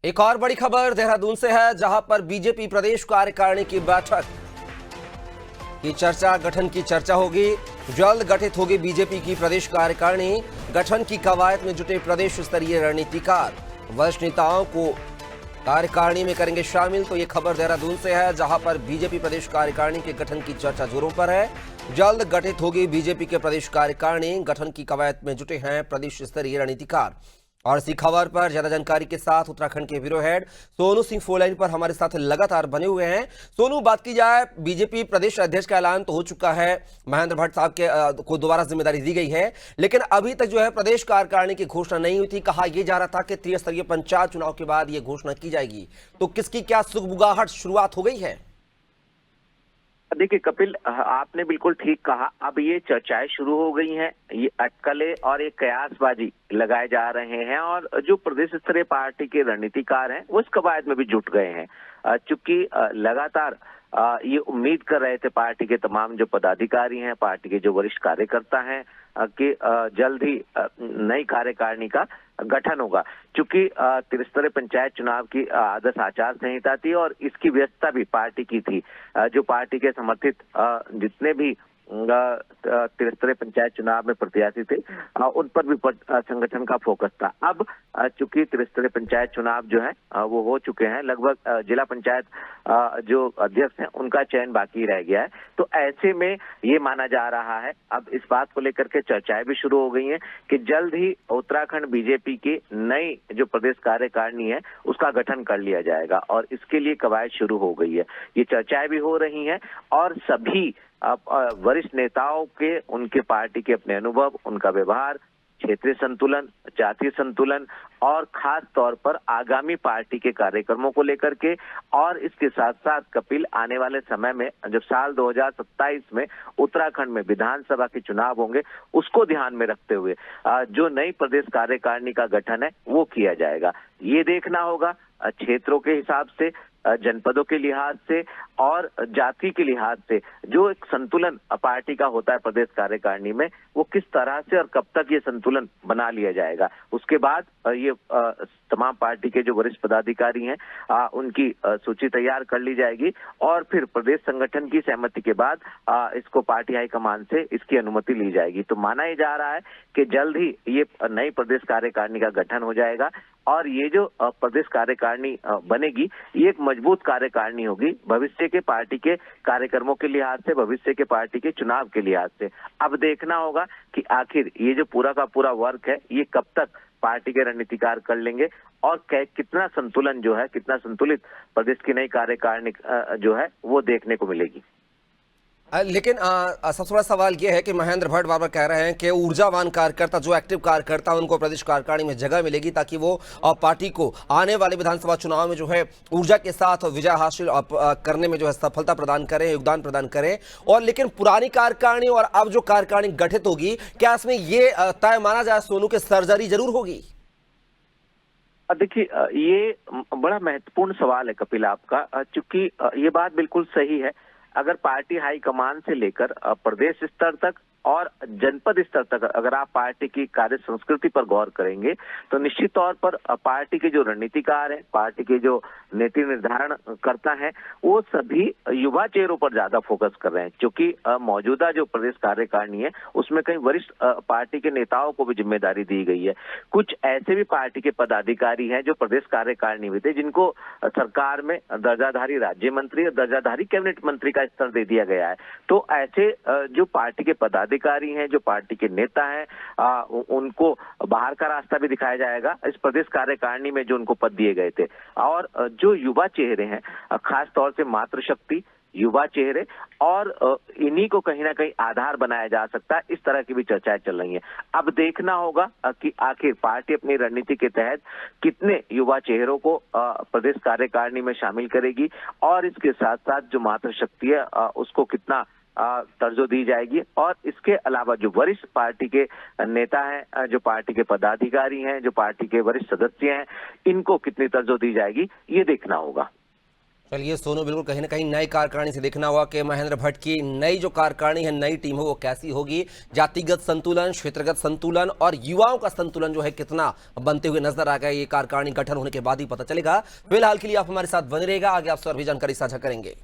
एक और बड़ी खबर देहरादून से है, जहां पर बीजेपी प्रदेश कार्यकारिणी की बैठक की चर्चा, गठन की चर्चा होगी। जल्द गठित होगी बीजेपी की प्रदेश कार्यकारिणी। गठन की कवायद में जुटे प्रदेश स्तरीय रणनीतिकार वरिष्ठ नेताओं को कार्यकारिणी में करेंगे शामिल। तो ये खबर देहरादून से है, जहां पर बीजेपी प्रदेश कार्यकारिणी के गठन की चर्चा जोरों पर है। जल्द गठित होगी बीजेपी के प्रदेश कार्यकारिणी। गठन की कवायद में जुटे हैं प्रदेश स्तरीय रणनीतिकार। और इसी खबर पर ज्यादा जानकारी के साथ उत्तराखंड के bureau head Sonu Singh phone line पर हमारे साथ लगातार बने हुए हैं। सोनू, बात की जाए, बीजेपी प्रदेश अध्यक्ष का ऐलान तो हो चुका है, महेंद्र भट्ट साहब के को दोबारा जिम्मेदारी दी गई है, लेकिन अभी तक जो है प्रदेश कार्यकारिणी की घोषणा नहीं हुई थी। कहा यह जा रहा था कि त्रिस्तरीय पंचायत चुनाव के बाद यह घोषणा की जाएगी, तो किसकी क्या सुगबुगाहट शुरुआत हो गई है? देखिए कपिल, आपने बिल्कुल ठीक कहा। अब ये चर्चाएं शुरू हो गई हैं, ये अटकलें और एक कयासबाजी लगाए जा रहे हैं और जो प्रदेश स्तरीय पार्टी के रणनीतिकार हैं वो इस कवायद में भी जुट गए हैं। चूंकि लगातार ये उम्मीद कर रहे थे पार्टी के तमाम जो पदाधिकारी हैं, पार्टी के जो वरिष्ठ कार्यकर्ता हैं कि जल्द ही नई कार्यकारिणी का गठन होगा। चूंकि त्रिस्तरीय पंचायत चुनाव की आदर्श आचार संहिता थी और इसकी व्यस्तता भी पार्टी की थी। जो पार्टी के समर्थित जितने भी त्रिस्तरीय पंचायत चुनाव में प्रत्याशी थे उन पर भी संगठन का फोकस था। अब चूंकि त्रिस्तरीय पंचायत चुनाव जो है वो हो चुके हैं, लगभग जिला पंचायत जो अध्यक्ष हैं उनका चयन बाकी रह गया है। तो ऐसे में ये माना जा रहा है, अब इस बात को लेकर के चर्चाएं भी शुरू हो गई हैं कि जल्द ही उत्तराखंड बीजेपी की नई जो प्रदेश कार्यकारिणी है उसका गठन कर लिया जाएगा और इसके लिए कवायद शुरू हो गई है। ये चर्चाएं भी हो रही हैं और सभी वरिष्ठ नेताओं के, उनके पार्टी के अपने अनुभव, उनका व्यवहार, क्षेत्रीय संतुलन, जातीय संतुलन और खास तौर पर आगामी पार्टी के कार्यक्रमों को लेकर के, और इसके साथ साथ कपिल आने वाले समय में जब साल 2027 में उत्तराखंड में विधानसभा के चुनाव होंगे उसको ध्यान में रखते हुए जो नई प्रदेश कार्यकारिणी का गठन है वो किया जाएगा। ये देखना होगा क्षेत्रों के हिसाब से, जनपदों के लिहाज से और जाति के लिहाज से जो एक संतुलन पार्टी का होता है प्रदेश कार्यकारिणी में, वो किस तरह से और कब तक ये संतुलन बना लिया जाएगा। उसके बाद ये तमाम पार्टी के जो वरिष्ठ पदाधिकारी हैं उनकी सूची तैयार कर ली जाएगी और फिर प्रदेश संगठन की सहमति के बाद इसको पार्टी हाईकमान से इसकी अनुमति ली जाएगी। तो माना ही जा रहा है कि जल्द ही ये नई प्रदेश कार्यकारिणी का गठन हो जाएगा और ये जो प्रदेश कार्यकारिणी बनेगी ये एक मजबूत कार्यकारिणी होगी भविष्य के पार्टी के कार्यक्रमों के लिहाज से, भविष्य के पार्टी के चुनाव के लिहाज से। अब देखना होगा कि आखिर ये जो पूरा का पूरा वर्क है ये कब तक पार्टी के रणनीतिकार कर लेंगे और कितना संतुलन जो है, कितना संतुलित प्रदेश की नई कार्यकारिणी जो है वो देखने को मिलेगी। लेकिन सबसे बड़ा सवाल यह है कि महेंद्र भट्ट बार बार कह रहे हैं कि ऊर्जावान कार्यकर्ता, जो एक्टिव कार्यकर्ता, उनको प्रदेश कार्यकारिणी में जगह मिलेगी ताकि वो पार्टी को आने वाले विधानसभा चुनाव में जो है ऊर्जा के साथ विजय हासिल करने में जो है सफलता प्रदान करें, योगदान प्रदान करें। और लेकिन पुरानी कार्यकारिणी और अब जो कार्यकारिणी गठित होगी, क्या इसमें ये तय माना जाए सोनू के सर्जरी जरूर होगी? देखिए ये बड़ा महत्वपूर्ण सवाल है कपिल आपका, चूंकि ये बात बिल्कुल सही है। अगर पार्टी हाईकमान से लेकर प्रदेश स्तर तक और जनपद स्तर तक अगर आप पार्टी की कार्य संस्कृति पर गौर करेंगे तो निश्चित तौर पर पार्टी के जो रणनीतिकार हैं, पार्टी के जो नीति निर्धारण करता है, वो सभी युवा चेहरों पर ज्यादा फोकस कर रहे हैं। क्योंकि मौजूदा जो प्रदेश कार्यकारिणी है उसमें कई वरिष्ठ पार्टी के नेताओं को भी जिम्मेदारी दी गई है। कुछ ऐसे भी पार्टी के पदाधिकारी हैं जो प्रदेश कार्यकारिणी में थे, जिनको सरकार में दर्जाधारी राज्य मंत्री और दर्जाधारी कैबिनेट मंत्री का स्तर दे दिया गया है। तो ऐसे जो पार्टी के पदाधिकारी हैं, जो पार्टी के नेता हैं, उनको बाहर का रास्ता भी दिखाया जाएगा इस प्रदेश कार्यकारिणी में जो उनको पद दिए गए थे। और जो युवा चेहरे हैं, खास तौर से मातृशक्ति, युवा चेहरे, और इन्हीं को कहीं ना कहीं आधार बनाया जा सकता है, इस तरह की भी चर्चाएं चल रही हैं। अब देखना होगा कि आखिर पार्टी अपनी रणनीति के तहत कितने युवा चेहरों को प्रदेश कार्यकारिणी में शामिल करेगी और इसके साथ साथ जो मातृशक्ति है उसको कितना तर्जो दी जाएगी, और इसके अलावा जो वरिष्ठ पार्टी के नेता हैं, जो पार्टी के पदाधिकारी हैं, जो पार्टी के वरिष्ठ सदस्य हैं, इनको कितनी तर्जो दी जाएगी ये देखना होगा। चलिए सोनू, बिल्कुल कहीं ना कहीं नई कार्यकारिणी से देखना होगा कि महेंद्र भट्ट की नई जो कार्यकारिणी है, नई टीम है, वो कैसी होगी। जातिगत संतुलन, क्षेत्रगत संतुलन और युवाओं का संतुलन जो है कितना बनते हुए नजर आ गया, ये कार्यकारिणी गठन होने के बाद ही पता चलेगा। फिलहाल के लिए आप हमारे साथ बने रहेगा, आगे आपसे और भी जानकारी साझा करेंगे।